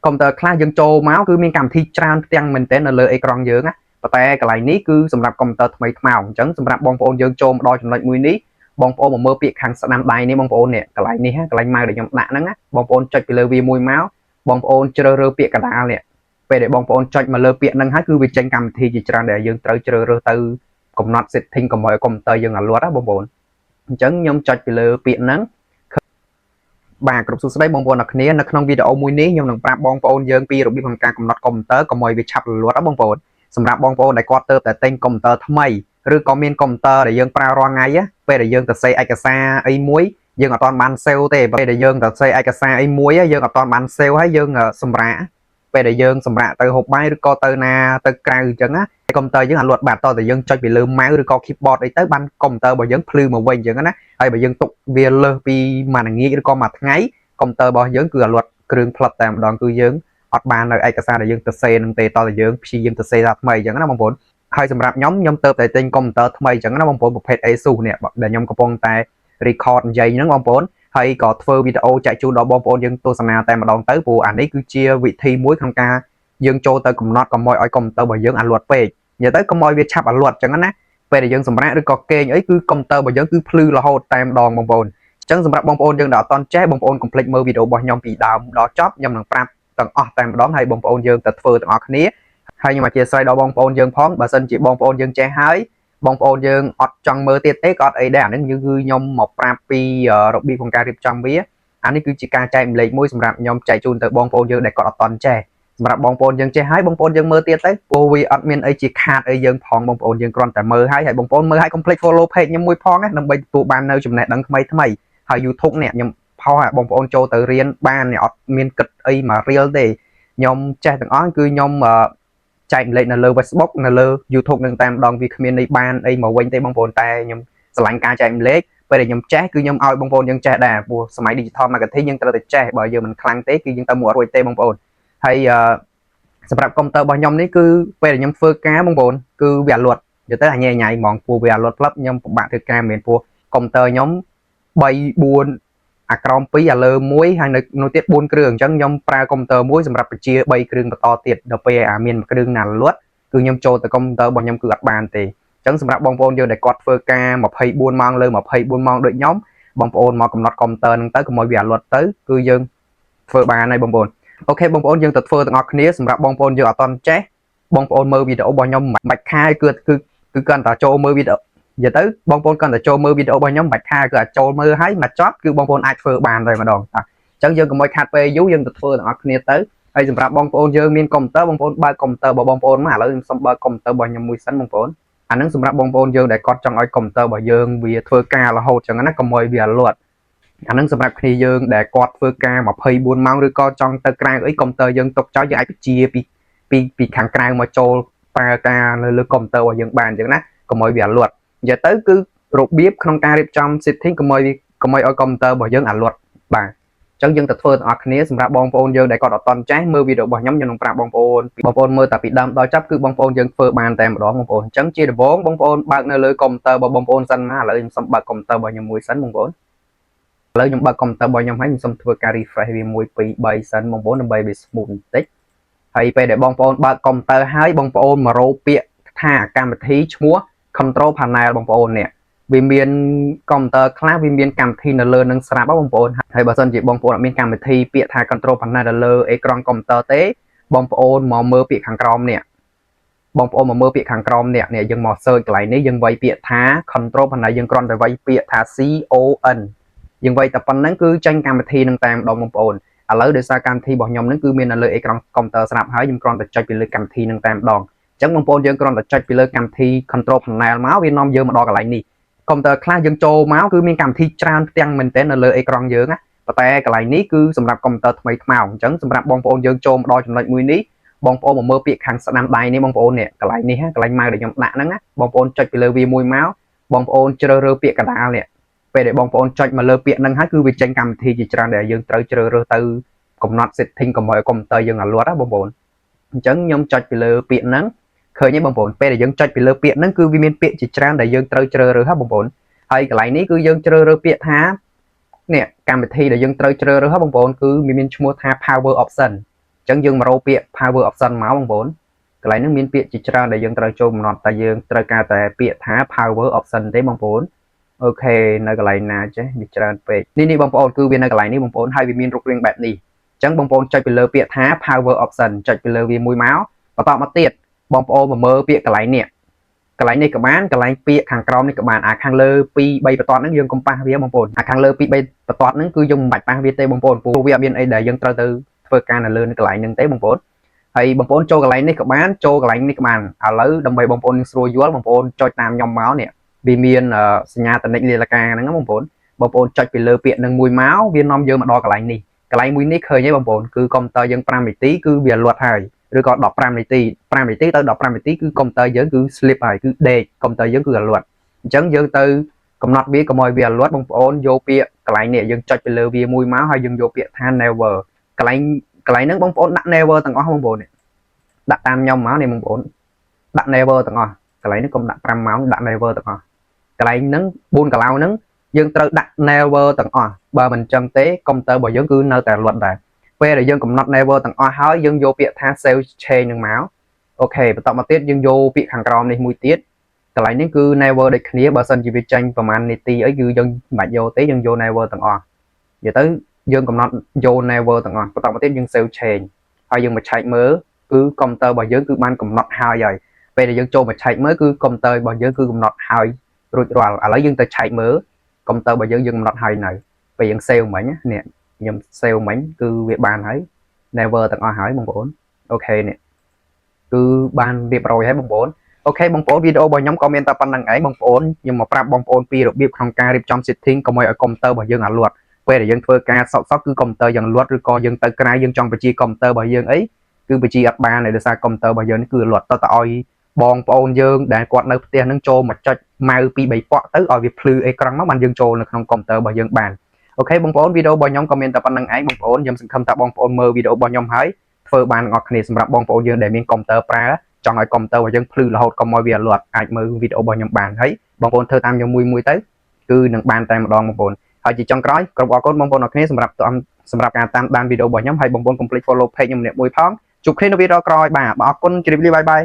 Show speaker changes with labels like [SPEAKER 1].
[SPEAKER 1] công tơ class dương châu máu cứ miên cảm thi tràn tiếng mình tên là lơ ekran dương á vàแต่cái này ní cứสำหรับคอมพิวเตอร์ថ្មីថ្មោអញ្ចឹងសម្រាប់បងប្អូនយើងចូលមកដល់ចំណុចមួយនេះបងប្អូនមកមើលពាក្យខាងស្ដាំដៃនេះបងប្អូននេះកន្លែងនេះកន្លែងម៉ៅដែលខ្ញុំដាក់ហ្នឹងណាបងប្អូនចុចពីលើវាមួយមកបងប្អូនជ្រើសរើសពាក្យកណ្ដាលនេះពេលដែលបងប្អូនចុចមកលើពាក្យហ្នឹងហើយគឺវាចេញកម្មវិធីជាច្រើនដែលយើងត្រូវជ្រើសរើសទៅកំណត់ setting កុំឲ្យកុំព្យូទ័រយើងអាលួតណាបងប្អូនអញ្ចឹងខ្ញុំចុចពីលើពាក្យហ្នឹងបាទគ្រប់សួស្តីបងប្អូនអរគ្នានៅក្នុងវីដេអូមួយនេះខ្ញុំនឹងប្រាប់បងប្អូនយើងពីរបៀបក្នុងការកំណត់កុំព្យូទ័រកុំឲ្យវាឆាប់រលត់ណាបងប្អូនសម្រាប់បងប្អូនដែលគាត់ទៅតែទិញកុំព្យូទ័រថ្មីឬក៏មានកុំព្យូទ័រដែលយើងប្រើរាល់ថ្ងៃពេលដែលយើងទៅសេឯកសារអីមួយយើងអត់ទាន់បានសេវទេពេលដែលយើងទៅសេឯកសារអីមួយយើងអត់ទាន់បានសេវហើយយើងសម្រាកពេលដែលយើងសម្រាកទៅហូបបាយឬក៏ទៅណាទៅក្រៅអញ្ចឹងណាកុំព្យូទ័រយើងអាលួតបាត់តតែយើងចុចពីលើម៉ៅឬក៏ keyboard អីទៅបានកុំព្យូទ័ររបស់យើងភ្លឺមកវិញអញ្ចឹងណាហើយបើយើងទុកវាលើសពីមួយល្ងាចឬក៏មួយថ្ងៃកុំព្យូទ័ររបស់យើងគឺអាលួតគ្រឿងផ្លិតតែម្ដងគឺយើងអត់បាននៅឯកសារដែលយើងទៅសេនឹងទេតតែយើងព្យាយាមទៅសេថាថ្មីអញ្ចឹងណាបងប្អូនហើយសម្រាប់ខ្ញុំទៅតែទិញកុំព្យូទ័រថ្មីអញ្ចឹងណាបងប្អូនប្រភេទ Asus នេះដែលខ្ញុំកំពុងតែ record និយាយហ្នឹងបងប្អូនហើយក៏ធ្វើវីដេអូចែកជូនដល់បងប្អូនយើងទស្សនាតែម្ដងទៅព្រោះអានេះគឺជាវិធីមួយក្នុងការយើងចូលទៅកំណត់កុំឲ្យកុំព្យូទ័ររបស់យើងអាលួតពេកនិយាយទៅកុំឲ្យវាឆាប់អាលួតអញ្ចឹងណាពេលដែលយើងសម្រាកឬក៏គេងអីគឺកុំព្យូទ័ររបស់យើងគឺភ្លឺរហូតតែម្ដងបងប្អូនអញ្ចឹងសម្រាប់បងប្អូនយើងដែលអត់ទាន់ចេះបងប្អូនកុំភ្លេចមើលវីដេអូរបស់ខ្ញុំពីដើមដល់ចប់ខ្ញុំនឹងប្រាប់ទាំងអស់តែម្ដងហើយបងប្អូនយើងទៅធ្វើទាំងអស់គ្នាហើយខ្ញុំអធិស្ឋានដល់បងប្អូនយើងផងបើសិនជាបងប្អូនយើងចេះហើយបងប្អូនយើងអត់ចង់មើលទៀតទេក៏អត់អីដែរអានេះគឺខ្ញុំមកប្រាប់ពីរបៀបក្នុងការរៀបចំវាអានេះគឺជាការចែកម្លែកមួយសម្រាប់ខ្ញុំចែកជូនទៅបងប្អូនយើងដែលគាត់អត់ទាន់ចេះសម្រាប់បងប្អូនយើងចេះហើយបងប្អូនយើងមើលទៀតទៅព្រោះវាអត់មានអីជាខាតអីយើងផងបងប្អូនយើងគ្រាន់តែមើលហើយបងប្អូនមើលហើយកុំភ្លេច follow page ខ្ញុំមួយផងណាដើម្បីទទួលបាននៅចំណេះដឹងថ្មីហើយ YouTube នេះខ្ញុំផុសបងប្អូនចូលទៅរៀនបានអត់មានគិតអីមករៀលទេខ្ញុំចេះទាំងអស់គឺខ្ញុំចែកម្លែកនៅលើ Facebook នៅលើ YouTube នឹងតែម្ដងវាគ្មានន័យបានអីមកវិញទេបងប្អូនតែខ្ញុំស្រឡាញ់ការចែកម្លែកពេលដែលខ្ញុំចេះគឺខ្ញុំឲ្យបងប្អូនយើងចេះដែរព្រោះសម័យ digital marketing យើងត្រូវតែចេះបើយើងមិនខ្លាំងទេគឺយើងទៅមុខអត់រួចទេបងប្អូនហើយសម្រាប់កុំព្យូទ័ររបស់ខ្ញុំនេះគឺពេលដែលខ្ញុំធ្វើការបងប្អូនគឺវាអាលួតនិយាយទៅអញញ៉ៃហ្មងព្រោះវាអាលួតផ្លឹបខ្ញុំពិបាកធ្វើការមែនព្រោះកុំព្យូទ័រខ្ញុំ3 4អាក្រោម2អាលើ1ហើយនៅទៀត4គ្រឿងអញ្ចឹងខ្ញុំប្រើកុំព្យូទ័រមួយសម្រាប់បញ្ជា3គ្រឿងបន្តទៀតដល់ពេលមានគ្រឿងណាលួតគឺខ្ញុំចូលទៅកុំព្យូទ័ររបស់ខ្ញុំគឺអត់បានទេអញ្ចឹងសម្រាប់បងប្អូនយើងដែលគាត់ធ្វើការ24ម៉ោងលើ24ម៉ោងដូចខ្ញុំបងប្អូនមកកំណត់កុំព្យូទ័រហ្នឹងទៅកុំឲ្យវាអាលួតទៅគឺយើងធ្វើបានហើយបងប្អូនអូខេបងប្អូនយើងទៅធ្វើទាំងអស់គ្នាសម្រាប់បងប្អូនយើងអត់ទាន់ចេះបងប្អូនមើលវីដេអូរបស់ខ្ញុំមិនបាច់ខាយគឺគាត់តែចូលមើលវីដេអូនិយាយទៅបងប្អូនគាត់តែចូលមើលវីដេអូរបស់ខ្ញុំមិនបាច់ខាយគឺអាចចូលមើលហើយមកចប់គឺបងប្អូនអាចធ្វើបានតែម្ដងអញ្ចឹងយើងកុំឲ្យខាត់ពេលយូរយើងទៅធ្វើទាំងអស់គ្នាទៅហើយសម្រាប់បងប្អូនយើងមានកុំព្យូទ័របងប្អូនបើកកុំព្យូទ័ររបស់បងប្អូនមកឥឡូវខ្ញុំសុំបើកកុំព្យូទ័ររបស់ខ្ញុំមួយសិនបងប្អូនអាហ្នឹងសម្រាប់បងប្អូនយើងដែលគាត់ចង់ឲ្យកុំព្យូទ័ររបស់យើងវាធ្វើការរហូតអញ្ចឹងណាកុំឲ្យវាលួតអាហ្នឹងសម្រាប់គ្នាយើងដែលគាត់ធ្វើការ24ម៉ោងឬក៏ចង់ទៅក្រៅអីកុំព្យូទ័រយើងទុកចោលយើងអាចបញ្ជាពីខាងក្រៅមកចូលប្រើការនៅលើកុំព្យូទ័ររបស់យើងបានអញ្ចឹងណាកុំឲ្យវាលួតនិយាយទៅគឺរបៀបក្នុងការរៀបចំ setting កុំឲ្យកុំឲ្យកុំព្យូទ័ររបស់យើងអាលួតបាទអញ្ចឹងយើងទៅធ្វើទាំងអស់គ្នាសម្រាប់បងប្អូនយើងដែលគាត់អត់ទាន់ចេះមើលវីដេអូរបស់ខ្ញុំនឹងប្រាប់បងប្អូនមើលតែពីដើមដល់ចប់គឺបងប្អូនយើងធ្វើបានតែម្ដងបងប្អូនអញ្ចឹងជាដំបូងបងប្អូនបើកនៅលើកុំព្យូទ័ររបស់បងប្អូនសិនណាឥឡូវខ្ញុំសុំបើកកុំព្យូទ័ររបស់ខ្ញុំមួយសិនបងប្អូនឥឡូវខ្ញុំបើកកុំព្យូទ័ររបស់ខ្ញុំហើយខ្ញុំសុំធ្វើការ refresh វា1 2 3សិនបងប្អូនដើម្បីវា smooth បន្តិចហើយពេលដែលបងប្អូនបើកកុំព្យូទ័រហើយបងប្អូនមករកពាក្យថាកម្មវិធីឈ្មោះ control panel បងប្អូននេះវាមានកុំព្យូទ័រខ្លះវាមានកម្មវិធីនៅលើនឹងស្រាប់បងប្អូនហើយបើសិនជាបងប្អូនអត់មានកម្មវិធីពាក្យថា control panel នៅលើអេក្រង់កុំព្យូទ័រទេបងប្អូនមកមើលពាក្យខាងក្រោមនេះបងប្អូនមកមើលពាក្យខាងក្រោមនេះយើងមក search កន្លែងនេះយើងវាយពាក្យថា control panel យើងគ្រាន់តែវាយពាក្យថា CON យើងវាយតែប៉ុណ្្នឹងគឺចេញកម្មវិធីនឹងតែម្ដងបងប្អូនឥឡូវដោយសារកម្មវិធីរបស់ខ្ញុំនឹងគឺមាននៅលើអេក្រង់កុំព្យូទ័រស្រាប់ហើយខ្ញុំគ្រាន់តែចុចពីលើកម្មវិធីនឹងតែម្ដងអញ្ចឹងបងប្អូនយើងគ្រាន់តែចុចពីលើកម្មវិធី control panel មកវានាំយើងមកដល់កន្លែងនេះកុំព្យូទ័រខ្លះយើងចូលមកគឺមានកម្មវិធីច្រើនផ្ទាំងមែនទែននៅលើអេក្រង់យើងណាប៉ុន្តែកន្លែងនេះគឺសម្រាប់កុំព្យូទ័រថ្មីថ្មោងអញ្ចឹងសម្រាប់បងប្អូនយើងចូលមកដល់ចំណុចមួយនេះបងប្អូនមកមើលពាក្យខាងស្ដាំដៃនេះបងប្អូននេះកន្លែងនេះកន្លែងម៉ៅដែលខ្ញុំដាក់ហ្នឹងណាបងប្អូនចុចពីលើវាមួយមកបងប្អូនជ្រើសរើសពាក្យកណ្ដាលនេះពេលដែលបងប្អូនចុចមកលើពាក្យហ្នឹងហើយគឺវាចេញកម្មវិធីជាច្រើនដែលយើងត្រូវជ្រើសរើសទៅកំណត់ setting កុំឲ្យកុំព្យូទ័រយើងអាលួតណាបងប្អូនអញ្ចឹងខ្ញុំចុចពីលើពាក្យហ្នឹងឃើញទេបងប្អូនពេលដែលយើងចុចពីលើពាក្យហ្នឹងគឺវាមានពាក្យជាច្រើនដែលយើងត្រូវជ្រើសរើសហ៎បងប្អូនហើយកន្លែងនេះគឺយើងជ្រើសរើសពាក្យថានេះកម្មវិធីដែលយើងត្រូវជ្រើសរើសហ៎បងប្អូនគឺមានឈ្មោះថា power option chẳng dương mà rô bịa power option máu bằng bốn cái này nó miễn bịa chỉ ra để dương trời cho một tại dương trời ca tại bịa thá power option đấy bằng bốn ok nơi cái này nè chứ bị ra về ní bằng bốn cứ viên nơi cái này ní bằng bốn hai viên miên rục riêng bẹt đi chẳng bằng bốn chạy về bịa thá power option chạy về vì mũi máu và tạo mất tiệt bằng bốn mà mơ bịa cái này nè cái này các bạn cái này bịa hàng crom này các bạn hàng lơ pi bay bật toàn nó dương công pa vía bằng bốn hàng lơ pi bay bật toàn nó cứ dùng bạch pa vía tê bằng bốn phụ vía biên ấy để dương trời từ phơi can là lơ cái này nâng tế bằng bốn hay bằng bốn cho cái này các bạn cho cái này các bạn à lấy đâm bay bằng bốn rồi dúa bằng bốn cho tam nhom máu nè vì miền nhà tận định là ca nó bằng bốn cho bị lơ bịa nâng mùi máu viên nom dương mà đo cái này mùi nick hơi nhé bằng bốn cứ công tơ dân pram tí cứ việc luật hay rồi còn đọc pram tí tới đọc pram tí cứ công tơ dân cứ slip hay cứ đề công tơ dân cứ là luật chấn dân từ công nọt biết có mọi việc luật bằng bốn vô bịa cái này dân cho bị lơ bịa mùi máu hay dân vô bịa than never cái này nước bóng bốn đặt never tầng không bốn đặt tam nhom máu này mong bốn đặt never tầng cái này nó cũng đặt pram máu đặt never tầng cái này nứng buôn cả lao nứng dân tự đặt never tầng bờ mình chân tế công tơ bởi dân cứ nơi tại luật này về để dân cũng not never tầng hỏi dân vô việc tha sale chain đường máu ok và tạo một tiết dân vô việc hàng crom này mùi tiết cái này nếu cứ never để khía bờ sân chỉ việc tranh và manity ấy cứ dân mà vô tế dân vô never tầng giờ tới dân cũng not vô never tầng và tạo một tiết dân sale chain hay dân mà chạy mới cứ công tơ bởi dân cứ ban cũng not hai rồi về để dân cho mà chạy mới cứ công tơ bởi dân cứ cũng not hai rồi à lấy dân tới chạy mới công tơ bởi dân dân not hai này về dân sale mấy nhé nè nhầm sale mấy cứ việc bàn ấy never tầng hỏi bằng bốn ok nè cứ ban việc rồi hết bằng bốn ok bằng bốn video bởi nhóm comment ta pan đăng ấy bằng bốn nhưng mà prap bằng bốn pi được biết không ca điệp trong setting có mấy ở công tơ bởi dân ở luật về để dân phơi ca sót cứ công tơ dân luật rồi co dân tới cái dân trong bị chi công tơ bởi dân ấy cứ bị chi ba này được xa công tơ bởi dân cứ luật tao tỏi bong bong dương để quạt nơi tiền nâng trô mà cho mau pi bảy quạt tới ở việc flu ekran nó bằng dương trô là không công tơ bởi dân bàn ok bong bóng video bao nhóm comment tập năng ấy bong bóng dùm không tập bong bóng mơ video bao nhóm hái phơi bàn ngọt này sầm bong bóng dương để miếng công tơ pra chọn lại công tơ và dân flu là hột công mọi việc luật ai mơ video bao nhóm bàn thấy bong bóng thơ tam cho mùi tới cứ nâng bàn tay một đòn bong bóng hay chỉ trong cõi còn bỏ con bong bóng này sầmการតាមដានវីដេអូរបស់ខ្ញុំហើយបងប្អូន complete follow page ខ្ញុំម្នាក់មួយផងជួបគ្នានៅវីដេអូក្រោយបាទអរគុណជម្រាបលាបាយបាយ